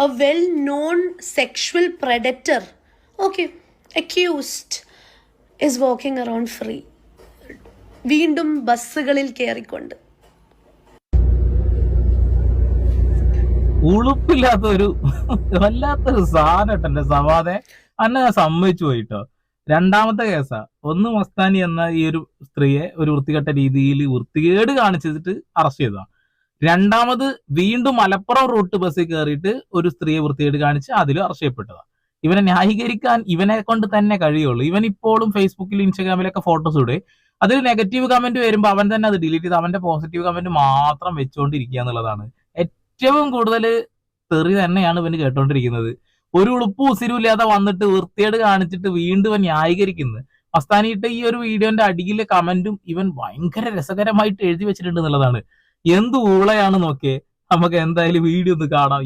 a well-known sexual predator, okay, accused, is walking around free. വീണ്ടും ബസ്സുകളിൽ കയറിക്കൊണ്ട്. ഉളുപ്പില്ലാത്തൊരു വല്ലാത്തൊരു സാധനം എന്റെ സവാദെ അന്നെ ഞാൻ സമ്മതിച്ചു പോയിട്ടോ. രണ്ടാമത്തെ കേസാ. ഒന്ന് മസ്താനി എന്ന ഈ ഒരു സ്ത്രീയെ ഒരു വൃത്തികെട്ട രീതിയിൽ വൃത്തികേട് കാണിച്ചിട്ട് അറസ്റ്റ് ചെയ്തതാണ്. രണ്ടാമത് വീണ്ടും മലപ്പുറം റൂട്ട് ബസ്സിൽ കയറിയിട്ട് ഒരു സ്ത്രീയെ വൃത്തികേട് കാണിച്ച് അതിലും അറസ്റ്റ് ചെയ്യപ്പെട്ടതാണ്. ഇവനെ ന്യായീകരിക്കാൻ ഇവനെ കൊണ്ട് തന്നെ കഴിയുള്ളൂ. ഇവൻ ഇപ്പോഴും ഫേസ്ബുക്കിലും ഇൻസ്റ്റാഗ്രാമിലൊക്കെ ഫോട്ടോസ് ഇടുക, അതിൽ നെഗറ്റീവ് കമന്റ് വരുമ്പോൾ അവൻ തന്നെ അത് ഡിലീറ്റ് ചെയ്ത് അവന്റെ പോസിറ്റീവ് കമന്റ് മാത്രം വെച്ചുകൊണ്ടിരിക്കുക എന്നുള്ളതാണ്. ഏറ്റവും കൂടുതൽ തെറി തന്നെയാണ് ഇവന് കേട്ടോണ്ടിരിക്കുന്നത്. ഒരു ഉളുപ്പും ഉസിരുമില്ലാതെ വന്നിട്ട് വൃത്തികേട് കാണിച്ചിട്ട് വീണ്ടും ഇവൻ ന്യായീകരിക്കുന്നത്. മസ്താനിയിട്ട് ഈ ഒരു വീഡിയോന്റെ അടിയിലെ കമന്റും ഇവൻ ഭയങ്കര രസകരമായിട്ട് എഴുതി വെച്ചിട്ടുണ്ട് എന്നുള്ളതാണ്. എന്ത് ഊളയാണ് നോക്കിയേ. നമുക്ക് എന്തായാലും വീഡിയോ ഒന്ന് കാണാം.